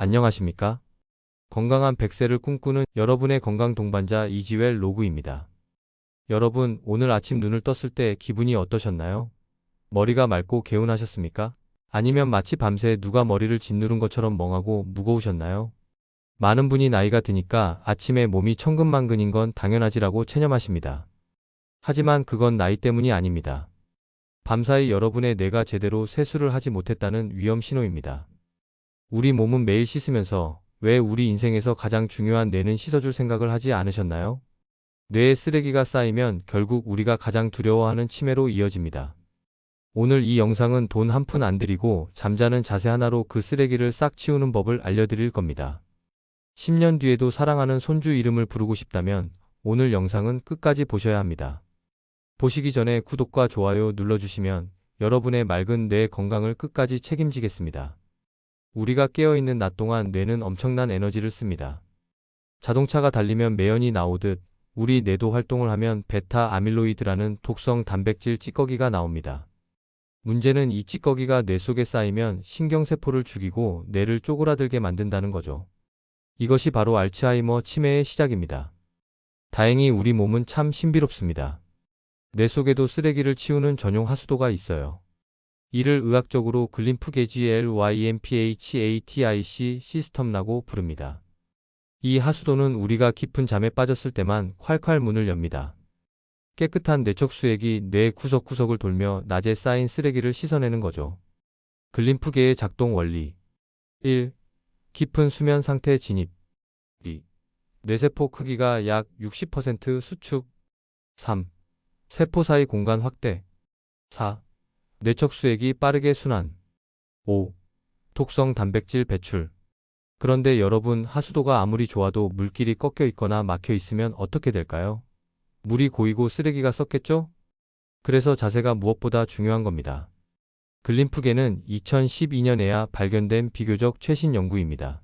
안녕하십니까? 건강한 100세를 꿈꾸는 여러분의 건강 동반자 이지웰 로그입니다. 여러분, 오늘 아침 눈을 떴을 때 기분이 어떠셨나요? 머리가 맑고 개운하셨습니까? 아니면 마치 밤새 누가 머리를 짓누른 것처럼 멍하고 무거우셨나요? 많은 분이 나이가 드니까 아침에 몸이 천근만근인 건 당연하지라고 체념하십니다. 하지만 그건 나이 때문이 아닙니다. 밤사이 여러분의 뇌가 제대로 세수를 하지 못했다는 위험 신호입니다. 우리 몸은 매일 씻으면서 왜 우리 인생에서 가장 중요한 뇌는 씻어줄 생각을 하지 않으셨나요? 뇌에 쓰레기가 쌓이면 결국 우리가 가장 두려워하는 치매로 이어집니다. 오늘 이 영상은 돈 한 푼 안 들이고 잠자는 자세 하나로 그 쓰레기를 싹 치우는 법을 알려드릴 겁니다. 10년 뒤에도 사랑하는 손주 이름을 부르고 싶다면 오늘 영상은 끝까지 보셔야 합니다. 보시기 전에 구독과 좋아요 눌러주시면 여러분의 맑은 뇌 건강을 끝까지 책임지겠습니다. 우리가 깨어있는 낮 동안 뇌는 엄청난 에너지를 씁니다. 자동차가 달리면 매연이 나오듯 우리 뇌도 활동을 하면 베타 아밀로이드라는 독성 단백질 찌꺼기가 나옵니다. 문제는 이 찌꺼기가 뇌 속에 쌓이면 신경세포를 죽이고 뇌를 쪼그라들게 만든다는 거죠. 이것이 바로 알츠하이머 치매의 시작입니다. 다행히 우리 몸은 참 신비롭습니다. 뇌 속에도 쓰레기를 치우는 전용 하수도가 있어요. 이를 의학적으로 글림프게지 시스템이라고 부릅니다. 이 하수도는 우리가 깊은 잠에 빠졌을 때만 콸콸 문을 엽니다. 깨끗한 뇌척수액이 뇌 구석구석을 돌며 낮에 쌓인 쓰레기를 씻어내는 거죠. 글림프계의 작동 원리 1. 깊은 수면 상태 진입 2. 뇌세포 크기가 약 60% 수축 3. 세포 사이 공간 확대 4. 뇌척수액이 빠르게 순환 5. 독성 단백질 배출. 그런데 여러분, 하수도가 아무리 좋아도 물길이 꺾여 있거나 막혀 있으면 어떻게 될까요? 물이 고이고 쓰레기가 섞겠죠? 그래서 자세가 무엇보다 중요한 겁니다. 글림프계는 2012년에야 발견된 비교적 최신 연구입니다.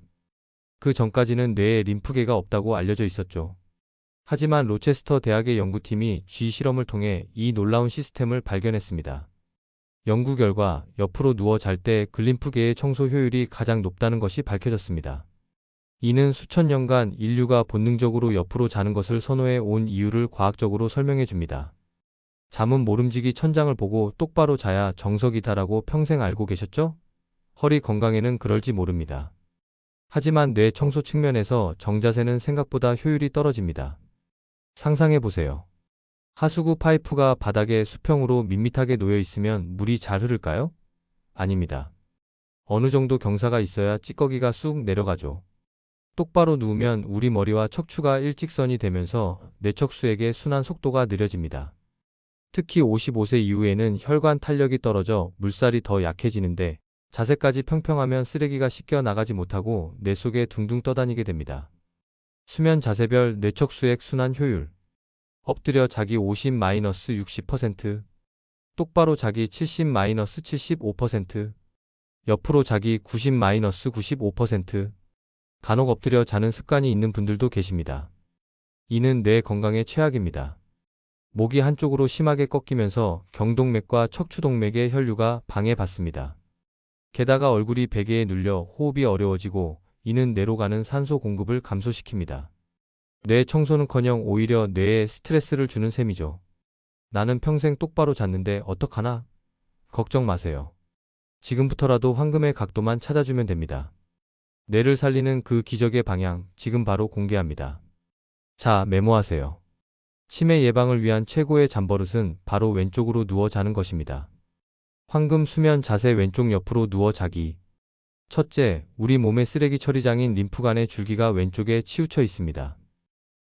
그 전까지는 뇌에 림프계가 없다고 알려져 있었죠. 하지만 로체스터 대학의 연구팀이 쥐 실험을 통해 이 놀라운 시스템을 발견했습니다. 연구 결과 옆으로 누워 잘 때 글림프계의 청소 효율이 가장 높다는 것이 밝혀졌습니다. 이는 수천 년간 인류가 본능적으로 옆으로 자는 것을 선호해 온 이유를 과학적으로 설명해 줍니다. 잠은 모름지기 천장을 보고 똑바로 자야 정석이다라고 평생 알고 계셨죠? 허리 건강에는 그럴지 모릅니다. 하지만 뇌 청소 측면에서 정자세는 생각보다 효율이 떨어집니다. 상상해 보세요. 하수구 파이프가 바닥에 수평으로 밋밋하게 놓여 있으면 물이 잘 흐를까요? 아닙니다. 어느 정도 경사가 있어야 찌꺼기가 쑥 내려가죠. 똑바로 누우면 우리 머리와 척추가 일직선이 되면서 뇌척수액의 순환 속도가 느려집니다. 특히 55세 이후에는 혈관 탄력이 떨어져 물살이 더 약해지는데 자세까지 평평하면 쓰레기가 씻겨 나가지 못하고 뇌 속에 둥둥 떠다니게 됩니다. 수면 자세별 뇌척수액 순환 효율. 엎드려 자기 50-60%, 똑바로 자기 70-75%, 옆으로 자기 90-95%, 간혹 엎드려 자는 습관이 있는 분들도 계십니다. 이는 뇌 건강에 최악입니다. 목이 한쪽으로 심하게 꺾이면서 경동맥과 척추동맥의 혈류가 방해받습니다. 게다가 얼굴이 베개에 눌려 호흡이 어려워지고 이는 뇌로 가는 산소 공급을 감소시킵니다. 뇌 청소는커녕 오히려 뇌에 스트레스를 주는 셈이죠. 나는 평생 똑바로 잤는데 어떡하나? 걱정 마세요. 지금부터라도 황금의 각도만 찾아주면 됩니다. 뇌를 살리는 그 기적의 방향 지금 바로 공개합니다. 자, 메모하세요. 치매 예방을 위한 최고의 잠버릇은 바로 왼쪽으로 누워 자는 것입니다. 황금 수면 자세 왼쪽 옆으로 누워 자기. 첫째, 우리 몸의 쓰레기 처리장인 림프관의 줄기가 왼쪽에 치우쳐 있습니다.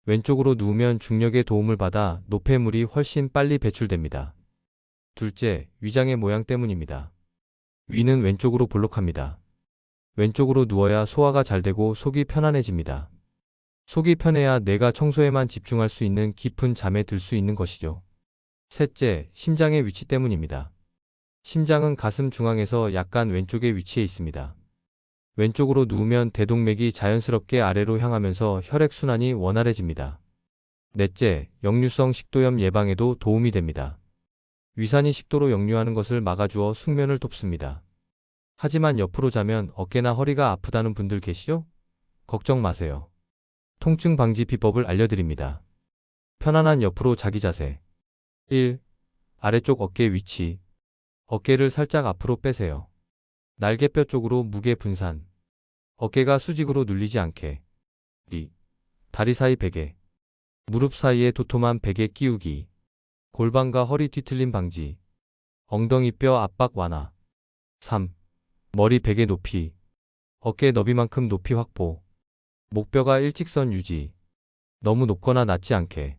왼쪽으로 누우면 중력의 도움을 받아 노폐물이 훨씬 빨리 배출됩니다. 둘째, 위장의 모양 때문입니다. 위는 왼쪽으로 볼록합니다. 왼쪽으로 누워야 소화가 잘 되고 속이 편안해집니다. 속이 편해야 뇌가 청소에만 집중할 수 있는 깊은 잠에 들 수 있는 것이죠. 셋째, 심장의 위치 때문입니다. 심장은 가슴 중앙에서 약간 왼쪽에 위치해 있습니다. 왼쪽으로 누우면 대동맥이 자연스럽게 아래로 향하면서 혈액순환이 원활해집니다. 넷째, 역류성 식도염 예방에도 도움이 됩니다. 위산이 식도로 역류하는 것을 막아주어 숙면을 돕습니다. 하지만 옆으로 자면 어깨나 허리가 아프다는 분들 계시죠? 걱정 마세요. 통증 방지 비법을 알려드립니다. 편안한 옆으로 자기 자세. 1. 아래쪽 어깨 위치. 어깨를 살짝 앞으로 빼세요. 날개뼈 쪽으로 무게 분산. 어깨가 수직으로 눌리지 않게. 2. 다리 사이 베개. 무릎 사이에 도톰한 베개 끼우기. 골반과 허리 뒤틀림 방지. 엉덩이뼈 압박 완화. 3. 머리 베개 높이. 어깨 너비만큼 높이 확보. 목뼈가 일직선 유지. 너무 높거나 낮지 않게.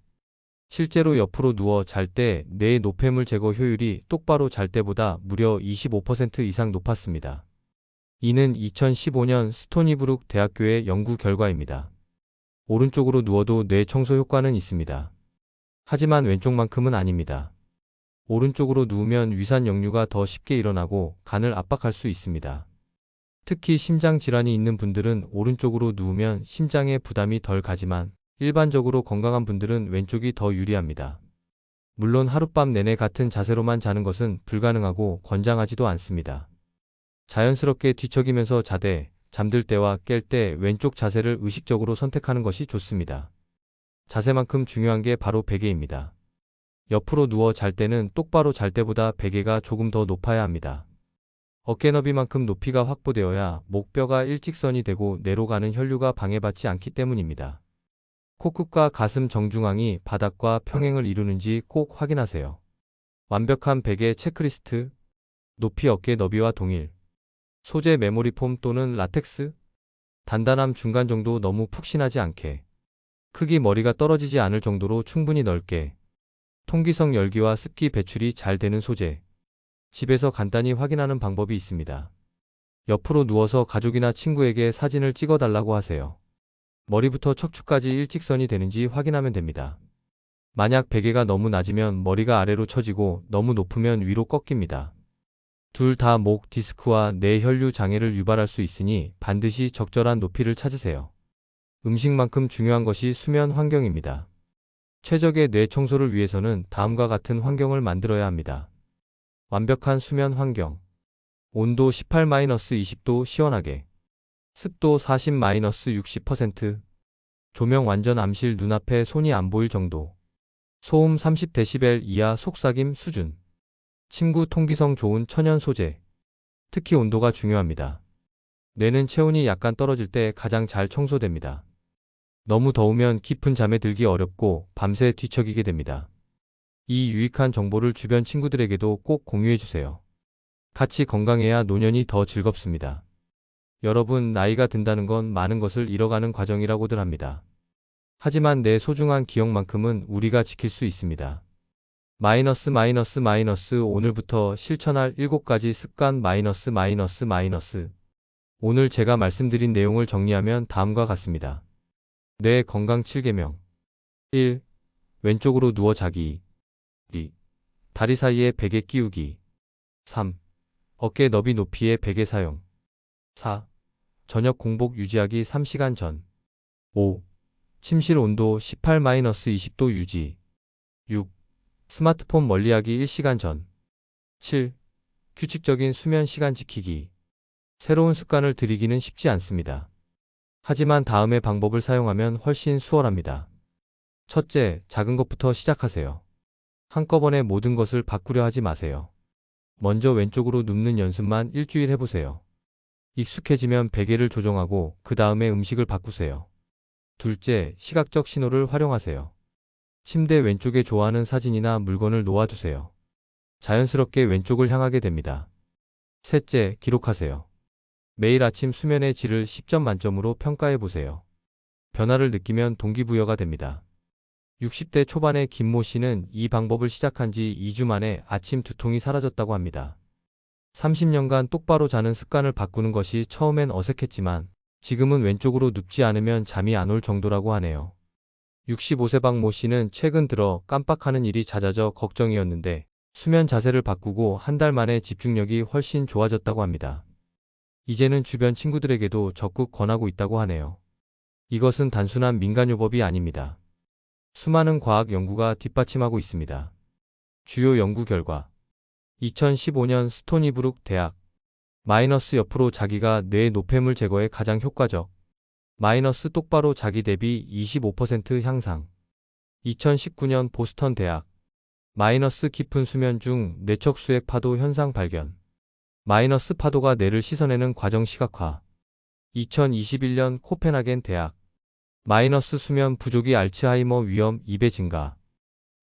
실제로 옆으로 누워 잘 때 뇌의 노폐물 제거 효율이 똑바로 잘 때보다 무려 25% 이상 높았습니다. 이는 2015년 스토니브룩 대학교의 연구 결과입니다. 오른쪽으로 누워도 뇌 청소 효과는 있습니다. 하지만 왼쪽만큼은 아닙니다. 오른쪽으로 누우면 위산 역류가 더 쉽게 일어나고 간을 압박할 수 있습니다. 특히 심장 질환이 있는 분들은 오른쪽으로 누우면 심장에 부담이 덜 가지만 일반적으로 건강한 분들은 왼쪽이 더 유리합니다. 물론 하룻밤 내내 같은 자세로만 자는 것은 불가능하고 권장하지도 않습니다. 자연스럽게 뒤척이면서 자되 잠들 때와 깰 때 왼쪽 자세를 의식적으로 선택하는 것이 좋습니다. 자세만큼 중요한 게 바로 베개입니다. 옆으로 누워 잘 때는 똑바로 잘 때보다 베개가 조금 더 높아야 합니다. 어깨 너비만큼 높이가 확보되어야 목뼈가 일직선이 되고 뇌로 가는 혈류가 방해받지 않기 때문입니다. 코끝과 가슴 정중앙이 바닥과 평행을 이루는지 꼭 확인하세요. 완벽한 베개 체크리스트. 높이 어깨 너비와 동일. 소재 메모리 폼 또는 라텍스. 단단함 중간 정도 너무 푹신하지 않게. 크기 머리가 떨어지지 않을 정도로 충분히 넓게. 통기성 열기와 습기 배출이 잘 되는 소재. 집에서 간단히 확인하는 방법이 있습니다. 옆으로 누워서 가족이나 친구에게 사진을 찍어달라고 하세요. 머리부터 척추까지 일직선이 되는지 확인하면 됩니다. 만약 베개가 너무 낮으면 머리가 아래로 처지고 너무 높으면 위로 꺾입니다. 둘 다 목 디스크와 뇌 혈류 장애를 유발할 수 있으니 반드시 적절한 높이를 찾으세요. 음식만큼 중요한 것이 수면 환경입니다. 최적의 뇌 청소를 위해서는 다음과 같은 환경을 만들어야 합니다. 완벽한 수면 환경. 온도 18-20도 시원하게. 습도 40-60%. 조명 완전 암실 눈앞에 손이 안 보일 정도. 소음 30dB 이하 속삭임 수준. 침구 통기성 좋은 천연 소재. 특히 온도가 중요합니다. 뇌는 체온이 약간 떨어질 때 가장 잘 청소됩니다. 너무 더우면 깊은 잠에 들기 어렵고 밤새 뒤척이게 됩니다. 이 유익한 정보를 주변 친구들에게도 꼭 공유해주세요. 같이 건강해야 노년이 더 즐겁습니다. 여러분, 나이가 든다는 건 많은 것을 잃어가는 과정이라고들 합니다. 하지만 내 소중한 기억만큼은 우리가 지킬 수 있습니다. 오늘부터 실천할 7가지 습관 오늘 제가 말씀드린 내용을 정리하면 다음과 같습니다. 뇌 건강 7계명. 1. 왼쪽으로 누워 자기. 2. 다리 사이에 베개 끼우기. 3. 어깨 너비 높이의 베개 사용. 4. 저녁 공복 유지하기 3시간 전. 5. 침실 온도 18-20도 유지. 6. 스마트폰 멀리하기 1시간 전. 7. 규칙적인 수면 시간 지키기. 새로운 습관을 들이기는 쉽지 않습니다. 하지만 다음의 방법을 사용하면 훨씬 수월합니다. 첫째, 작은 것부터 시작하세요. 한꺼번에 모든 것을 바꾸려 하지 마세요. 먼저 왼쪽으로 눕는 연습만 일주일 해보세요. 익숙해지면 베개를 조정하고 그 다음에 음식을 바꾸세요. 둘째, 시각적 신호를 활용하세요. 침대 왼쪽에 좋아하는 사진이나 물건을 놓아두세요. 자연스럽게 왼쪽을 향하게 됩니다. 셋째, 기록하세요. 매일 아침 수면의 질을 10점 만점으로 평가해보세요. 변화를 느끼면 동기부여가 됩니다. 60대 초반의 김모 씨는 이 방법을 시작한 지 2주 만에 아침 두통이 사라졌다고 합니다. 30년간 똑바로 자는 습관을 바꾸는 것이 처음엔 어색했지만 지금은 왼쪽으로 눕지 않으면 잠이 안 올 정도라고 하네요. 65세 박모 씨는 최근 들어 깜빡하는 일이 잦아져 걱정이었는데 수면 자세를 바꾸고 한 달 만에 집중력이 훨씬 좋아졌다고 합니다. 이제는 주변 친구들에게도 적극 권하고 있다고 하네요. 이것은 단순한 민간요법이 아닙니다. 수많은 과학 연구가 뒷받침하고 있습니다. 주요 연구 결과 2015년 스토니브룩 대학 마이너스 옆으로 자기가 뇌 노폐물 제거에 가장 효과적. 마이너스 똑바로 자기 대비 25% 향상. 2019년 보스턴 대학. 마이너스 깊은 수면 중 뇌척 수액 파도 현상 발견. 마이너스 파도가 뇌를 씻어내는 과정 시각화. 2021년 코펜하겐 대학. 마이너스 수면 부족이 알츠하이머 위험 2배 증가.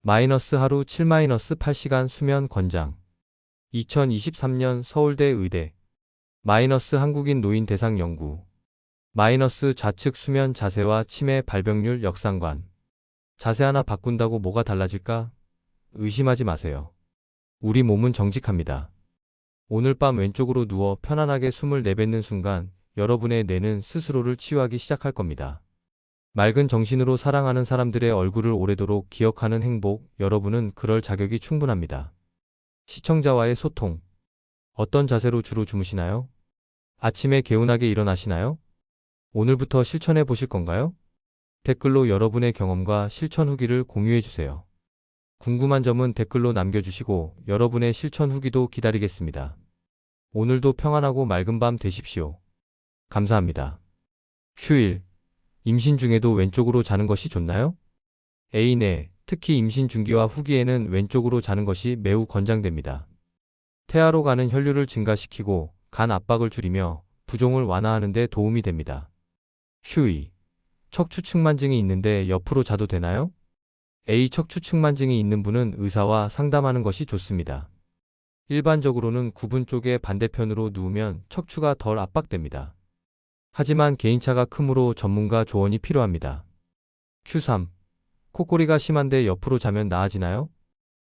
마이너스 하루 7-8시간 수면 권장. 2023년 서울대 의대. 마이너스 한국인 노인 대상 연구. 마이너스 좌측 수면 자세와 치매 발병률 역상관. 자세 하나 바꾼다고 뭐가 달라질까? 의심하지 마세요. 우리 몸은 정직합니다. 오늘 밤 왼쪽으로 누워 편안하게 숨을 내뱉는 순간 여러분의 뇌는 스스로를 치유하기 시작할 겁니다. 맑은 정신으로 사랑하는 사람들의 얼굴을 오래도록 기억하는 행복, 여러분은 그럴 자격이 충분합니다. 시청자와의 소통. 어떤 자세로 주로 주무시나요? 아침에 개운하게 일어나시나요? 오늘부터 실천해 보실 건가요? 댓글로 여러분의 경험과 실천 후기를 공유해 주세요. 궁금한 점은 댓글로 남겨주시고 여러분의 실천 후기도 기다리겠습니다. 오늘도 평안하고 맑은 밤 되십시오. 감사합니다. 휴일. 임신 중에도 왼쪽으로 자는 것이 좋나요? 네, 특히 임신 중기와 후기에는 왼쪽으로 자는 것이 매우 권장됩니다. 태아로 가는 혈류를 증가시키고 간 압박을 줄이며 부종을 완화하는 데 도움이 됩니다. 휴이. 척추 측만증이 있는데 옆으로 자도 되나요? 척추 측만증이 있는 분은 의사와 상담하는 것이 좋습니다. 일반적으로는 구분 쪽의 반대편으로 누우면 척추가 덜 압박됩니다. 하지만 개인차가 크므로 전문가 조언이 필요합니다. Q3. 콧꼬리가 심한데 옆으로 자면 나아지나요?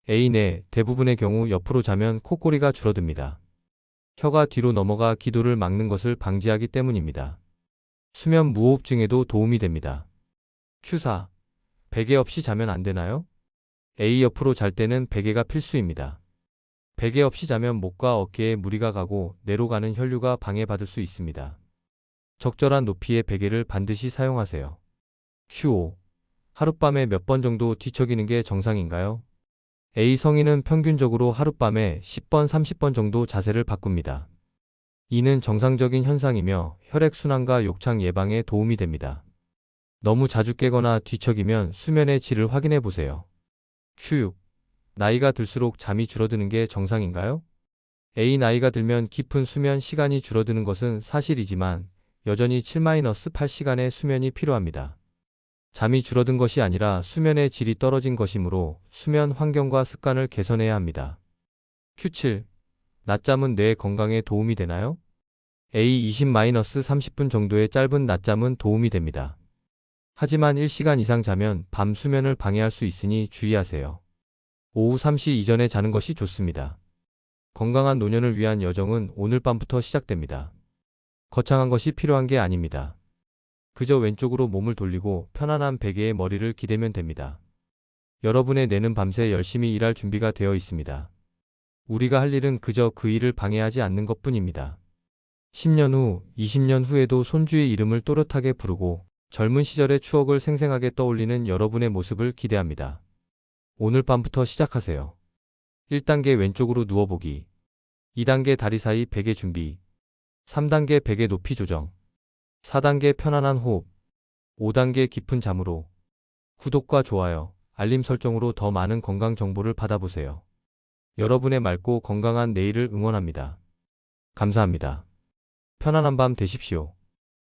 네, 대부분의 경우 옆으로 자면 콧꼬리가 줄어듭니다. 혀가 뒤로 넘어가 기도를 막는 것을 방지하기 때문입니다. 수면 무호흡증에도 도움이 됩니다. Q4. 베개 없이 자면 안 되나요? 옆으로 잘 때는 베개가 필수입니다. 베개 없이 자면 목과 어깨에 무리가 가고 뇌로 가는 혈류가 방해받을 수 있습니다. 적절한 높이의 베개를 반드시 사용하세요. Q5. 하룻밤에 몇 번 정도 뒤척이는 게 정상인가요? 성인은 평균적으로 하룻밤에 10번, 30번 정도 자세를 바꿉니다. 이는 정상적인 현상이며 혈액순환과 욕창 예방에 도움이 됩니다. 너무 자주 깨거나 뒤척이면 수면의 질을 확인해 보세요. Q6. 나이가 들수록 잠이 줄어드는 게 정상인가요? 나이가 들면 깊은 수면 시간이 줄어드는 것은 사실이지만 여전히 7-8시간의 수면이 필요합니다. 잠이 줄어든 것이 아니라 수면의 질이 떨어진 것이므로 수면 환경과 습관을 개선해야 합니다. Q7. 낮잠은 뇌 건강에 도움이 되나요? 20-30분 정도의 짧은 낮잠은 도움이 됩니다. 하지만 1시간 이상 자면 밤 수면을 방해할 수 있으니 주의하세요. 오후 3시 이전에 자는 것이 좋습니다. 건강한 노년을 위한 여정은 오늘 밤부터 시작됩니다. 거창한 것이 필요한 게 아닙니다. 그저 왼쪽으로 몸을 돌리고 편안한 베개에 머리를 기대면 됩니다. 여러분의 뇌는 밤새 열심히 일할 준비가 되어 있습니다. 우리가 할 일은 그저 그 일을 방해하지 않는 것뿐입니다. 10년 후, 20년 후에도 손주의 이름을 또렷하게 부르고 젊은 시절의 추억을 생생하게 떠올리는 여러분의 모습을 기대합니다. 오늘 밤부터 시작하세요. 1단계 왼쪽으로 누워보기. 2단계 다리 사이 베개 준비. 3단계 베개 높이 조정. 4단계 편안한 호흡. 5단계 깊은 잠으로. 구독과 좋아요, 알림 설정으로 더 많은 건강 정보를 받아보세요. 여러분의 맑고 건강한 내일을 응원합니다. 감사합니다. 편안한 밤 되십시오.